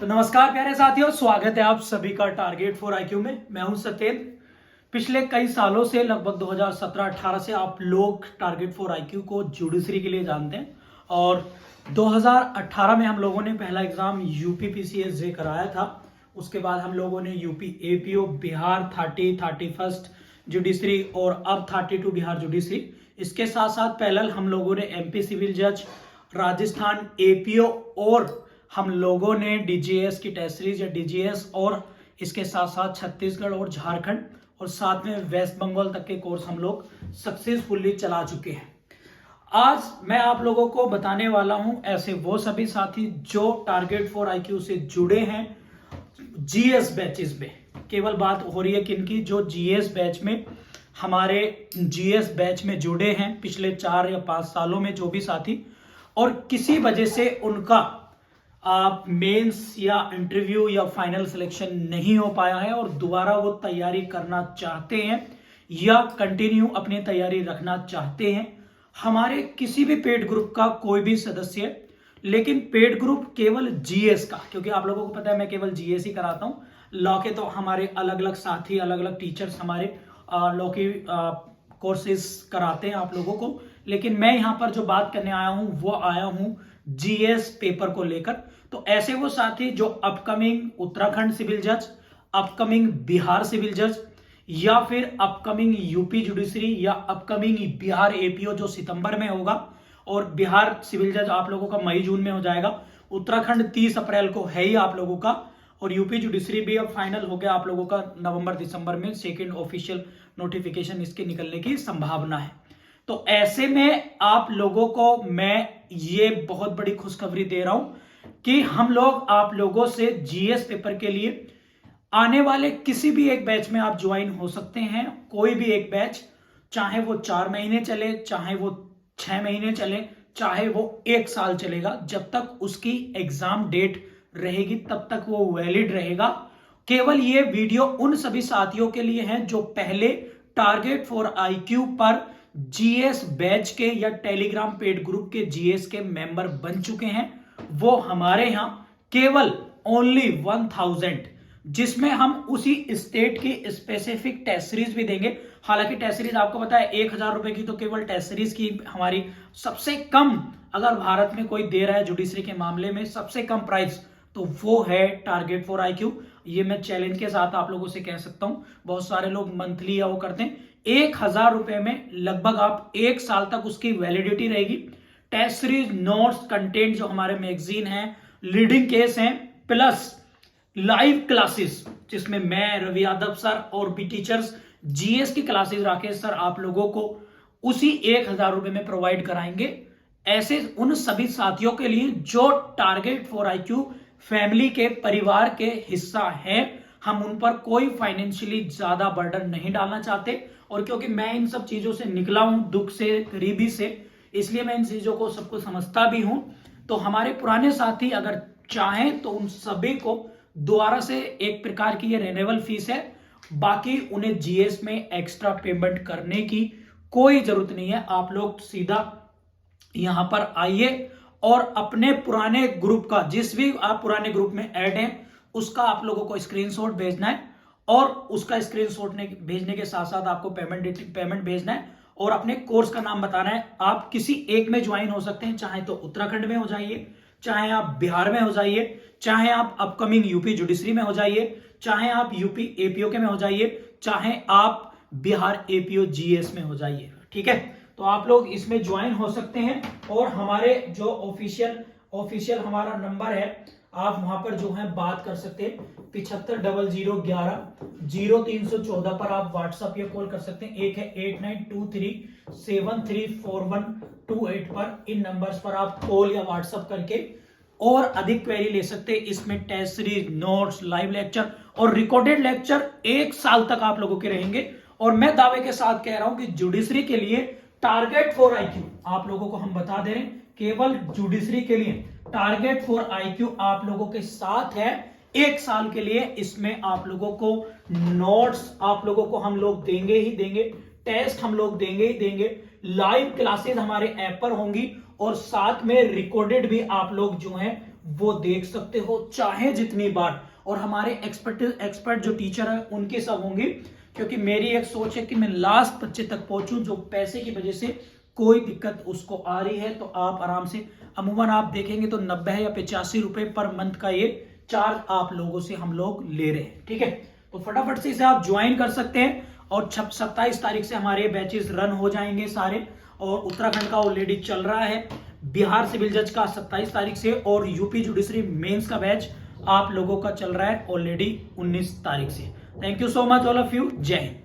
तो नमस्कार प्यारे साथियों, स्वागत है आप सभी का टारगेट फॉर आईक्यू में। मैं हूं सत्येंद्र। पिछले कई सालों से लगभग 2017-18 से आप लोग टारगेट फॉर आईक्यू को जुडिशरी के लिए जानते हैं और 2018 में हम लोगों ने पहला एग्जाम यूपी पीसीएस जे कराया था। उसके बाद हम लोगों ने UP APO, Bihar 31st judiciary और अब 32 बिहार जुडिशरी। इसके साथ साथ पैरेलल हम लोगों ने एमपी सिविल जज, राजस्थान एपीओ और हम लोगों ने डीजीएस की टेस्ट सीरीज या डीजीएस और इसके साथ साथ छत्तीसगढ़ और झारखंड और साथ में वेस्ट बंगाल तक के कोर्स हम लोग सक्सेसफुली चला चुके हैं। आज मैं आप लोगों को बताने वाला हूं ऐसे वो सभी साथी जो टारगेट फॉर आईक्यू से जुड़े हैं जीएस बैचेस में। केवल बात हो रही है किनकी, जो जीएस बैच में हमारे जीएस बैच में जुड़े हैं पिछले 4 या 5 सालों में, जो भी साथी और किसी वजह से उनका आप मेंस या इंटरव्यू या फाइनल सिलेक्शन नहीं हो पाया है और दोबारा वो तैयारी करना चाहते हैं या कंटिन्यू अपनी तैयारी रखना चाहते हैं। हमारे किसी भी पेड ग्रुप का कोई भी सदस्य, लेकिन पेड ग्रुप केवल जीएस का, क्योंकि आप लोगों को पता है मैं केवल जीएस ही कराता हूं। लॉ के तो हमारे अलग अलग साथी, अलग अलग टीचर्स हमारे लॉ के कोर्सेज कराते हैं आप लोगों को, लेकिन मैं यहां पर जो बात करने आया हूं वो आया हूं जीएस पेपर को लेकर। तो ऐसे वो साथी जो अपकमिंग उत्तराखंड सिविल जज, अपकमिंग बिहार सिविल जज या फिर अपकमिंग यूपी जुडिशरी या अपकमिंग बिहार एपीओ जो सितंबर में होगा और बिहार सिविल जज आप लोगों का मई जून में हो जाएगा, उत्तराखंड 30 अप्रैल को है ही आप लोगों का और यूपी जुडिशरी भी अब फाइनल हो गया आप लोगों का नवंबर दिसंबर में। सेकेंड ऑफिशियल नोटिफिकेशन इसके निकलने की संभावना है। तो ऐसे में आप लोगों को मैं ये बहुत बड़ी खुशखबरी दे रहा हूं कि हम लोग आप लोगों से जीएस पेपर के लिए आने वाले किसी भी एक बैच में आप ज्वाइन हो सकते हैं। कोई भी एक बैच, चाहे वो 4 महीने चले, चाहे वो 6 महीने चले, चाहे वो 1 साल चलेगा, जब तक उसकी एग्जाम डेट रहेगी तब तक वो वैलिड रहेगा। केवल ये वीडियो उन सभी साथियों के लिए है जो पहले टारगेट फॉर आईक्यू पर जीएस बैच के या टेलीग्राम पेड ग्रुप के जीएस के मेंबर बन चुके हैं। वो हमारे यहां केवल ओनली 1000, जिसमें हम उसी स्टेट की स्पेसिफिक टेस्ट सीरीज भी देंगे। हालांकि टेस्ट सीरीज आपको पता है 1000 रुपए की तो केवल टेस्ट सीरीज की हमारी सबसे कम, अगर भारत में कोई दे रहा है जुडिशरी के मामले में सबसे कम प्राइस, तो वो है टारगेट फॉर आईक्यू। ये मैं चैलेंज के साथ आप लोगों से कह सकता हूं। बहुत सारे लोग मंथली या वो करते हैं। 1000 रुपए में लगभग आप 1 साल तक उसकी वैलिडिटी रहेगी। टेस्ट सीरीज, नोट्स, कंटेंट जो हमारे मैगजीन है, लीडिंग केस हैं, प्लस लाइव क्लासेस जिसमें मैं, रवि यादव सर और भी टीचर्स, जीएस की क्लासेस राकेश सर आप लोगों को उसी 1000 रुपए में प्रोवाइड कराएंगे। ऐसे उन सभी साथियों के लिए जो टारगेट फॉर आईक्यू फैमिली के, परिवार के हिस्सा है। हम उन पर कोई फाइनेंशियली ज्यादा बर्डन नहीं डालना चाहते और क्योंकि मैं इन सब चीजों से निकला हूं, दुख से, गरीबी से, इसलिए मैं इन चीजों को सबको समझता भी हूं। तो हमारे पुराने साथी अगर चाहें तो उन सभी को दोबारा से एक प्रकार की ये रिन्यूअल फीस है। बाकी उन्हें जीएस में एक्स्ट्रा पेमेंट करने की कोई जरूरत नहीं है। आप लोग सीधा यहां पर आइए और अपने पुराने ग्रुप का, जिस भी आप पुराने ग्रुप में ऐड हैं, उसका आप लोगों को स्क्रीनशॉट भेजना है और उसका स्क्रीनशॉट भेजने के साथ साथ आपको पेमेंट भेजना है और अपने कोर्स का नाम बताना है। आप किसी एक में ज्वाइन हो सकते हैं, चाहे तो उत्तराखंड में हो जाइए, चाहे आप बिहार में हो जाइए, चाहे आप अपकमिंग यूपी जुडिशरी में हो जाइए, चाहे आप यूपी एपीओ के में हो जाइए, चाहे आप बिहार एपीओ जीएस में हो जाइए। ठीक है, तो आप लोग इसमें ज्वाइन हो सकते हैं और हमारे जो ऑफिशियल हमारा नंबर है, आप वहां पर जो है बात कर सकते हैं। 7500110314 पर आप व्हाट्सएप या कॉल कर सकते हैं। एक है 8923734128 पर। इन नंबर्स पर आप कॉल या व्हाट्सएप करके और अधिक क्वेरी ले सकते हैं। इसमें test series, notes, live lecture और रिकॉर्डेड लेक्चर 1 साल तक आप लोगों के रहेंगे। और मैं दावे के साथ कह रहा हूं कि जुडिशरी के लिए टारगेट फॉर आईक्यू आप लोगों को हम बता दे रहे हैं, केवल जुडिशरी के लिए टारगेट फॉर आईक्यू आप लोगों के साथ है 1 साल के लिए। इसमें आप लोगों को नोट्स आप लोगों को हम लोग देंगे ही देंगे, टेस्ट हम लोग देंगे ही देंगे, लाइव क्लासेस हमारे ऐप पर होंगी और साथ में रिकॉर्डेड भी आप लोग जो हैं वो देख सकते हो चाहे जितनी बार। और हमारे एक्सपर्ट जो टीचर है उनके सब होंगे, क्योंकि मेरी एक सोच है कि मैं लास्ट बच्चे तक पहुंचूं जो पैसे की वजह से कोई दिक्कत उसको आ रही है। तो आप आराम से, अमूमन आप देखेंगे तो 90 या 85 रुपए पर मंथ का ये चार्ज आप लोगों से हम लोग ले रहे हैं। ठीक है, तो फटाफट से इसे आप ज्वाइन कर सकते हैं। और 27 तारीख से हमारे बैचेस रन हो जाएंगे सारे। और उत्तराखंड का ऑलरेडी चल रहा है, बिहार सिविल जज का 27 तारीख से, और यूपी जुडिशरी मेंस का बैच आप लोगों का चल रहा है ऑलरेडी 19 तारीख से। Thank you so much all of you. जय हिंद।